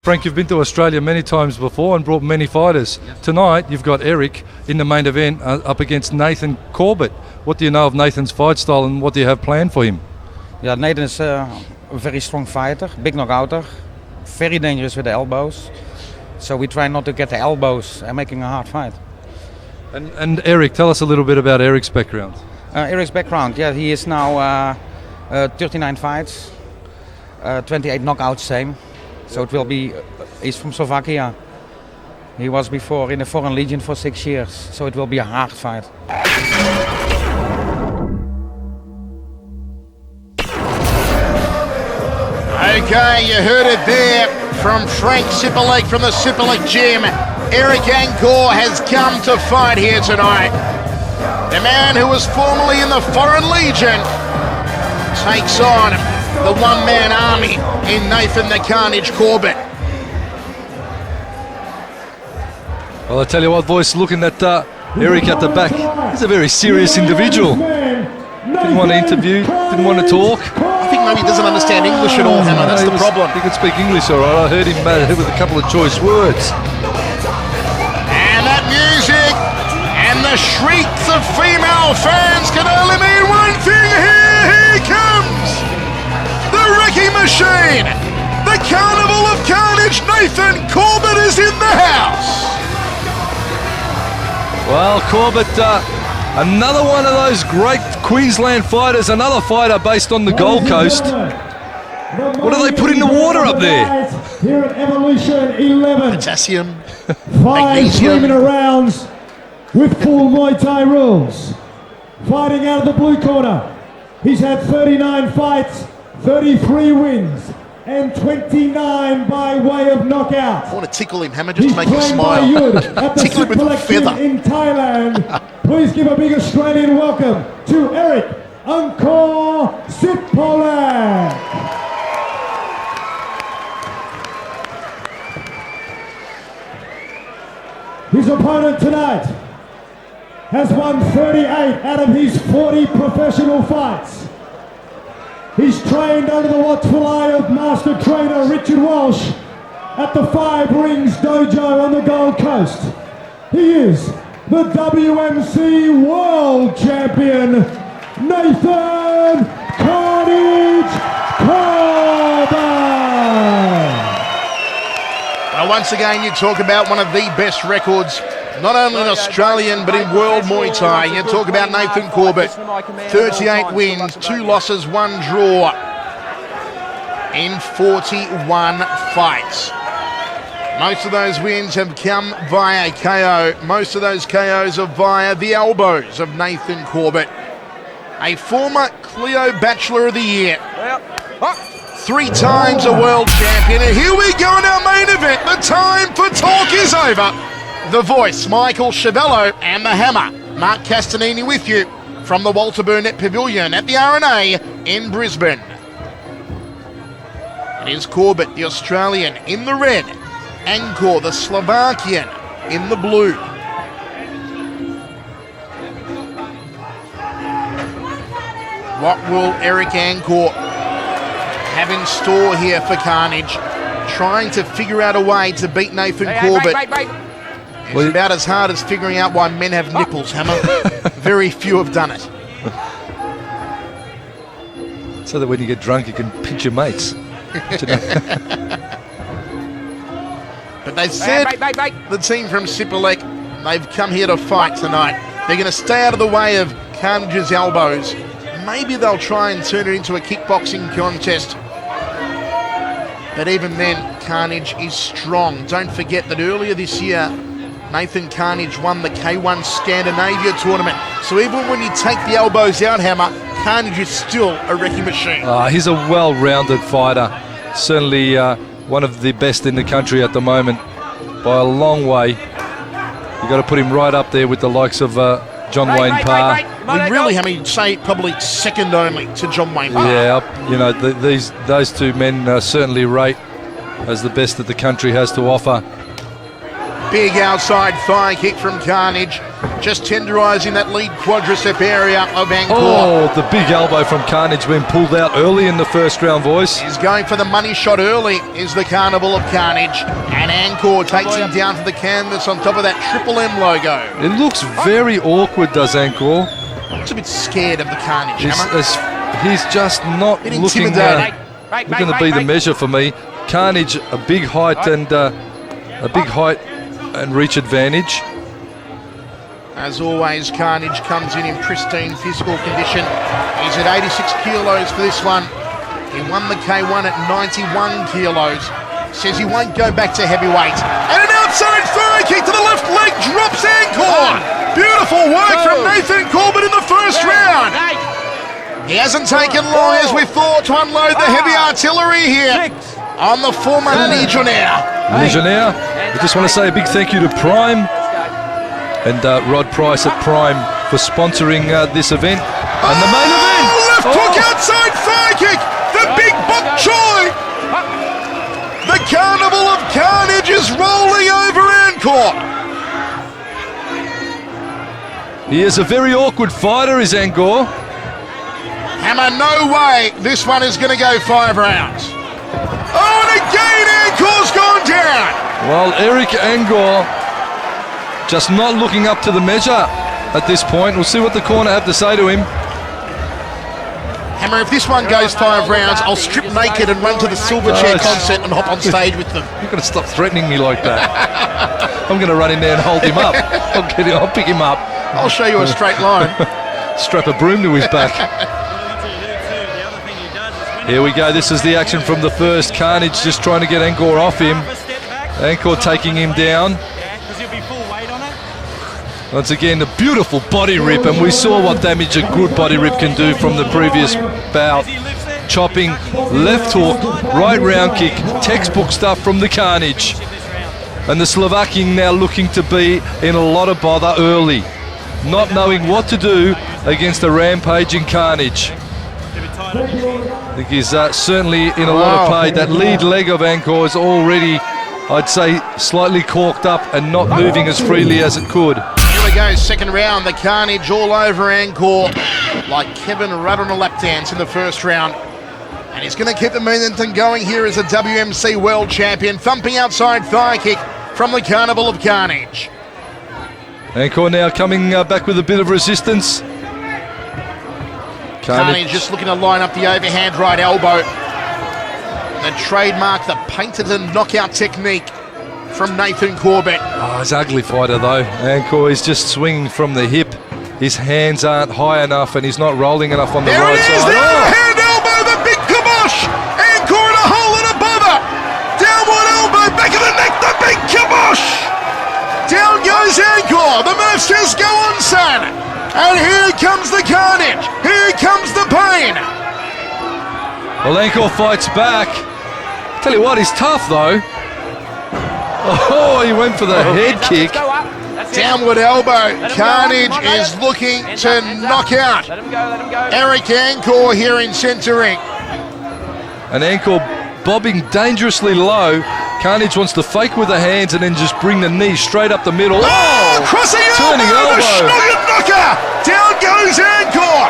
Frank, you've been to Australia many times before and brought many fighters. Yep. Tonight, you've got Eric in the main event up against Nathan Corbett. What do you know of Nathan's fight style and what do you have planned for him? Yeah, Nathan is a very strong fighter, big knockouter, very dangerous with the elbows. So we try not to get the elbows and making a hard fight. And Eric, tell us a little bit about Eric's background. Eric's background, yeah, he is now 39 fights, 28 knockouts, same. So it will be, he's from Slovakia. He was before in the Foreign Legion for 6 years, so it will be a hard fight. Okay, you heard it there from Frank Sipperlek from the Sipperlek Gym. Eric Angkor has come to fight here tonight. The man who was formerly in the Foreign Legion takes on the one-man army in Nathan the Carnage Corbett. Well, I tell you what, boys, looking at Eric at the back, he's a very serious individual. Didn't want to interview, didn't want to talk. I think maybe he doesn't understand English at all, Hammer. That's the problem. He could speak English all right. I heard him with a couple of choice words. And that music and the shrieks of female fans can only mean one thing. Here he comes! The wrecking machine! The Carnival of Carnage! Nathan Corbett is in the house! Well, Corbett, another one of those great Queensland fighters, another fighter based on the Gold Coast. What do they put in the water up there? Here at Evolution 11. Potassium, 5 magnesium. 3-minute rounds with full Muay Thai rules. Fighting out of the blue corner. He's had 39 fights, 33 wins, and 29 by way of knockout. I want to tickle him, Hammer, just to make him smile. Tickle him with a feather. In Thailand. Please give a big Australian welcome to Eric Angkor Sipperlek. His opponent tonight has won 38 out of his 40 professional fights. He's trained under the watchful eye of master trainer Richard Walsh at the 5 Rings Dojo on the Gold Coast. He is the WMC World Champion, Nathan Carnage Corbett. Well, once again, you talk about one of the best records, not only in Australian, but in World Muay Thai. You talk about Nathan Corbett, 38 wins, 2 losses, 1 draw in 41 fights. Most of those wins have come via KO. Most of those KOs are via the elbows of Nathan Corbett, a former Clio Bachelor of the Year. 3 times a world champion, and here we go in our main event. The time for talk is over. The voice, Michael Chiavello, and the hammer, Mark Castanini, with you from the Walter Burnett Pavilion at the RNA in Brisbane. It is Corbett, the Australian, in the red. Angkor, the Slovakian, in the blue. What will Eric Angkor have in store here for Carnage? Trying to figure out a way to beat Nathan Corbett. It's about as hard as figuring out why men have nipples, Hammer. Very few have done it. So that when you get drunk, you can pinch your mates. But they've said, the team from Sipperlek, they've come here to fight tonight. They're going to stay out of the way of Carnage's elbows. Maybe they'll try and turn it into a kickboxing contest. But even then, Carnage is strong. Don't forget that earlier this year, Nathan Carnage won the K1 Scandinavia tournament. So even when you take the elbows out, Hammer, Carnage is still a wrecking machine. He's a well-rounded fighter. Certainly one of the best in the country at the moment by a long way. You got to put him right up there with the likes of John Wayne Parr. We really, Hammer, say probably second only to John Wayne Parr. Yeah, you know, those 2 men certainly rate as the best that the country has to offer. Big outside thigh kick from Carnage, just tenderising that lead quadricep area of Angkor. Oh, the big elbow from Carnage being pulled out early in the first round, voice. He's going for the money shot early, is the Carnival of Carnage. And Angkor takes him down to the canvas on top of that Triple M logo. It looks very awkward, does Angkor? Looks a bit scared of the Carnage, Hammer. He's just not Bit looking intimidating. to be the measure for me. Carnage, a big height and reach advantage. As always, Carnage comes in pristine physical condition. He's at 86 kilos for this one. He won the K1 at 91 kilos. Says he won't go back to heavyweight. And an outside thigh kick to the left leg drops Angkor. Beautiful work from Nathan Corbett in the first round. He hasn't taken long as we thought to unload the heavy artillery here on the former Legionnaire. Legionnaire, I just want to say a big thank you to Prime and Rod Price at Prime for sponsoring this event. And the main event! Left hook outside thigh kick! The big bok choy! The Carnival of Carnage is rolling over Angkor. He is a very awkward fighter, is Angkor. Hammer, no way this one is going to go 5 rounds. Oh, and again Angkor's gone down. Well, Eric Angkor just not looking up to the measure at this point. We'll see what the corner have to say to him. Hammer, if this one goes 5 rounds, I'll strip naked and run to the Silverchair concert and hop on stage with them. You've got to stop threatening me like that. I'm going to run in there and hold him up. I'll pick him up. I'll show you a straight line. Strap a broom to his back. Here we go. This is the action from the first. Carnage just trying to get Angkor off him. Angkor taking him down. Once again, a beautiful body rip, and we saw what damage a good body rip can do from the previous bout. Chopping, left hook, right round kick, textbook stuff from the Carnage. And the Slovakian now looking to be in a lot of bother early, not knowing what to do against a rampaging Carnage. I think he's certainly in a lot of pain. That lead leg of Angkor is already, I'd say, slightly corked up and not moving as freely as it could. Here we go, second round. The Carnage all over Angkor like Kevin Rudd on a lap dance in the first round. And he's going to keep the momentum going here as a WMC World Champion. Thumping outside thigh kick from the Carnival of Carnage. Angkor now coming back with a bit of resistance. Carnage just looking to line up the overhand right elbow. The trademark, the painted and knockout technique from Nathan Corbett. Oh, he's an ugly fighter though. Angkor is just swinging from the hip. His hands aren't high enough and he's not rolling enough on the There right it is, side. the overhand elbow, the big kibosh. Angkor in a hole and above it. Downward elbow, back of the neck, the big kibosh. Down goes Angkor. The Murph says go on, son. And here comes the Carnage. Here comes the pain. Well, Angkor fights back. Tell you what, he's tough though. Oh, he went for the head kick. Downward elbow. Carnage is looking to knock out Eric Angkor here in centre ring. And Angkor bobbing dangerously low. Carnage wants to fake with the hands and then just bring the knee straight up the middle. Oh, crossing turning elbow, the elbow. Schnugget knocker. Down goes Angkor.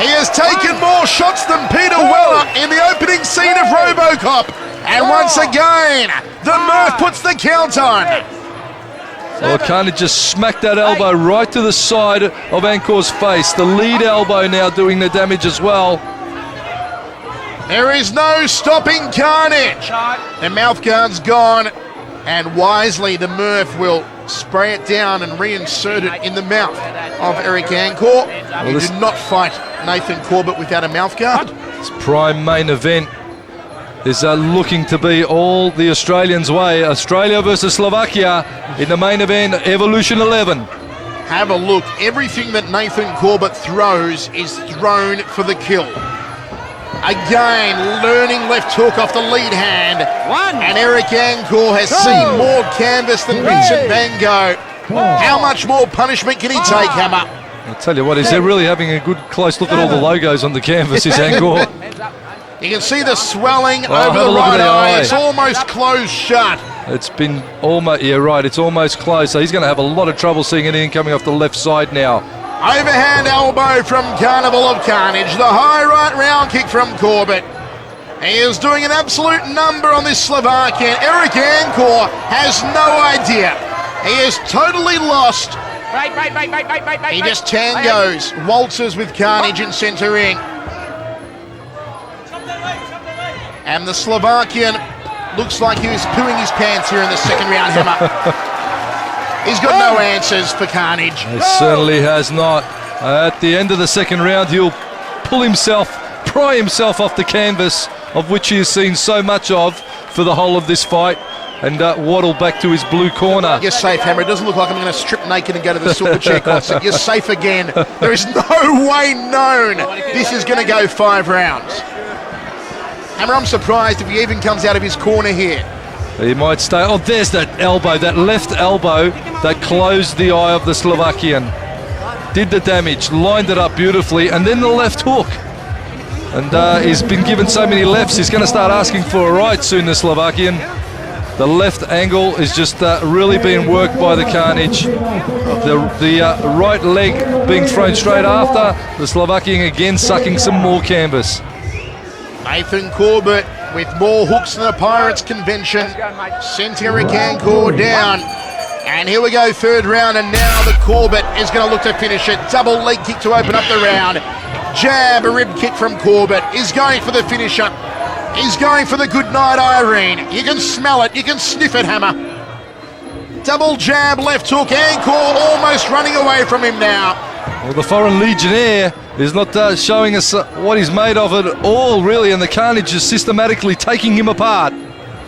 He has taken more shots than Peter Weller in the opening scene of RoboCop. And once again, the Murph puts the count on. Well, Carnage just smacked that elbow right to the side of Angkor's face. The lead elbow now doing the damage as well. There is no stopping Carnage. The mouth guard's gone, and wisely the Murph will spray it down and reinsert it in the mouth of Eric Angkor. You do not fight Nathan Corbett without a mouth guard. This prime main event is looking to be all the Australians' way. Australia versus Slovakia in the main event, Evolution 11. Have a look. Everything that Nathan Corbett throws is thrown for the kill. Again, learning left hook off the lead hand. And Eric Angkor has seen more canvas than Vincent Van Gogh. How much more punishment can he take, Hammer? I'll tell you what, he's really having a good close look at all the logos on the canvas, is Angkor. You can see the swelling have over a the look at right the eye. eye. It's almost closed shut. It's been almost, yeah, right, it's almost close. So he's going to have a lot of trouble seeing anything coming off the left side now. Overhand elbow from Carnival of Carnage. The high right round kick from Corbett. He is doing an absolute number on this Slovakian. Eric Angkor has no idea. He is totally lost. He just tangos, waltzes with Carnage in centre ring. And the Slovakian looks like he was pooing his pants here in the second round, Hammer. He's got no answers for Carnage. He certainly has not. At the end of the second round, he'll pry himself off the canvas, of which he has seen so much of for the whole of this fight, and waddle back to his blue corner. You're safe, Hammer. It doesn't look like I'm going to strip naked and go to the Silver Chair concert. You're safe again. There is no way known this is going to go 5 rounds. Hammer, I'm surprised if he even comes out of his corner here. He might stay. Oh, there's that elbow, that left elbow that closed the eye of the Slovakian. Did the damage, lined it up beautifully, and then the left hook. And he's been given so many lefts, he's going to start asking for a right soon, the Slovakian. The left angle is just really being worked by the Carnage. The right leg being thrown straight after, the Slovakian again sucking some more canvas. Nathan Corbett with more hooks than a Pirates convention. Sent Eric Angkor down. And here we go, third round, and now the Corbett is going to look to finish it. Double leg kick to open up the round. Jab, a rib kick from Corbett. He's going for the finisher. He's going for the good night, Irene. You can smell it, you can sniff it, Hammer. Double jab, left hook. Angkor almost running away from him now. Well, the foreign legionnaire is not showing us what he's made of it all, really, and the Carnage is systematically taking him apart.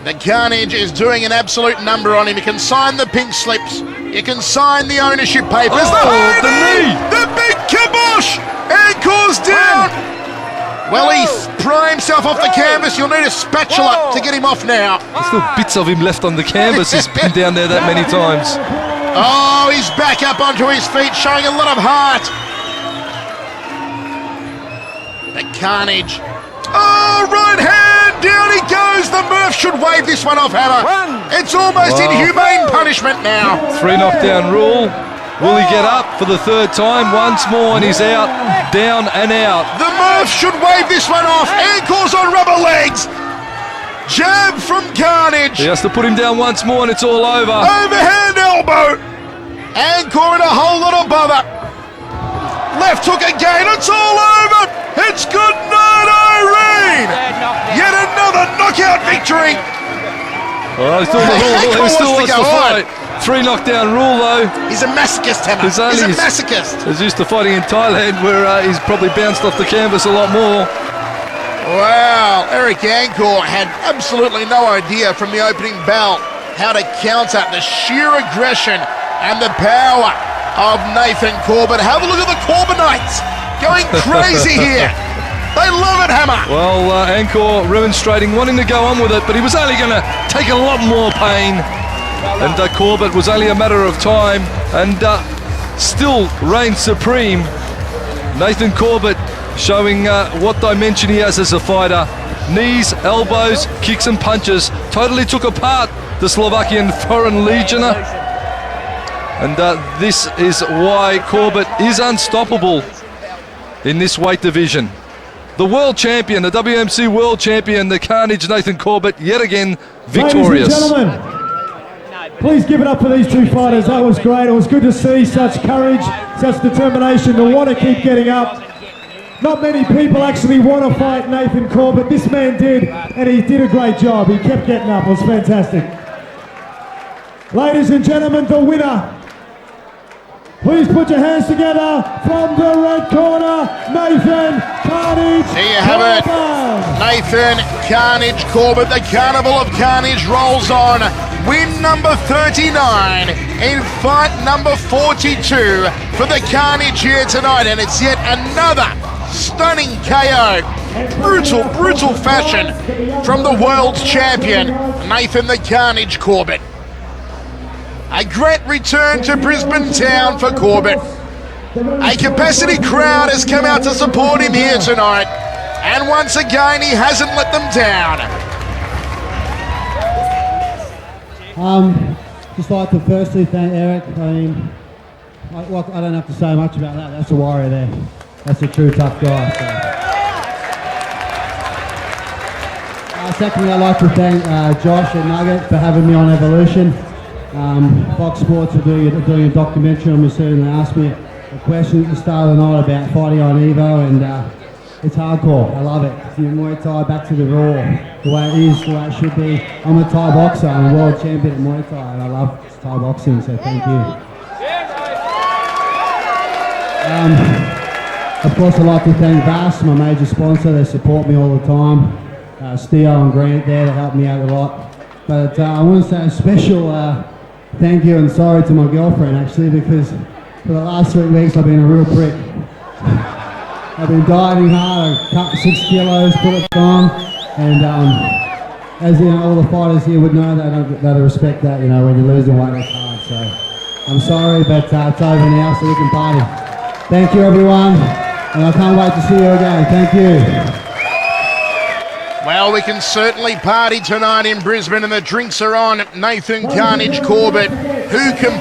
The Carnage is doing an absolute number on him. You can sign the pink slips. You can sign the ownership papers. Oh, the knee! The big kibosh! Angkor's down! Well, he pry himself off the canvas. You'll need a spatula to get him off now. There's still bits of him left on the canvas. He's been down there that many times. Oh, he's back up onto his feet, showing a lot of heart. The Carnage. Oh, right hand, down he goes. The Murph should wave this one off, Hammer. It's almost inhumane punishment now. 3 knockdown rule. Will he get up for the third time? Once more and he's out, down and out. The Murph should wave this one off. Angkor's on rubber legs. Jab from Carnage. He has to put him down once more and it's all over. Overhand elbow. Angkor in a whole lot of bother. Left hook again. It's all over. It's good night, Irene. Yet another knockout victory. Oh, he still wants to fight. 3 knockdown rule though. He's a masochist, Hammer. He's a masochist. He's used to fighting in Thailand where he's probably bounced off the canvas a lot more. Wow, Eric Angkor had absolutely no idea from the opening bell how to counter the sheer aggression and the power of Nathan Corbett. Have a look at the Corbettites going crazy here. They love it, Hammer. Well, Angkor remonstrating, wanting to go on with it, but he was only going to take a lot more pain. And Corbett was only a matter of time, and still reigned supreme. Nathan Corbett showing what dimension he has as a fighter. Knees, elbows, kicks and punches. Totally took apart the Slovakian foreign legionnaire. And this is why Corbett is unstoppable in this weight division. The world champion, the WMC world champion, the Carnage Nathan Corbett, yet again victorious. Ladies and gentlemen, please give it up for these two fighters. That was great. It was good to see such courage, such determination to want to keep getting up. Not many people actually want to fight Nathan Corbett. This man did, and he did a great job. He kept getting up. It was fantastic. Ladies and gentlemen, the winner. Please put your hands together from the red corner, Nathan Carnage. There you have it. Nathan Carnage Corbett. The Carnival of Carnage rolls on. Win number 39 in fight number 42 for the Carnage here tonight. And it's yet another stunning KO. Brutal fashion from the world champion, Nathan the Carnage Corbett. A great return to Brisbane town for Corbett. A capacity crowd has come out to support him here tonight. And once again, he hasn't let them down. Just like to firstly thank Eric. I mean, I don't have to say much about that. That's a warrior there. That's a true tough guy. So. Secondly, I'd like to thank Josh and Nugget for having me on Evolution. Fox Sports are doing a documentary on me soon, and they asked me a question at the start of the night about fighting on Evo, and it's hardcore. I love it. It's the Muay Thai back to the raw, the way it is, the way it should be. I'm a Thai boxer. I'm a world champion at Muay Thai, and I love Thai boxing, so thank you. Of course, I'd like to thank VAS, my major sponsor. They support me all the time. Steo and Grant there to help me out a lot. But I want to say a special thank you and sorry to my girlfriend, actually, because for the last 3 weeks I've been a real prick. I've been dieting hard. I cut 6 kilos, put it on, and as you know, all the fighters here would know they respect that. You know, when you're losing weight, it's hard. So I'm sorry, but it's over now, so we can party. Thank you, everyone, and I can't wait to see you again. Thank you. Well, we can certainly party tonight in Brisbane, and the drinks are on. Nathan Carnage Corbett, who can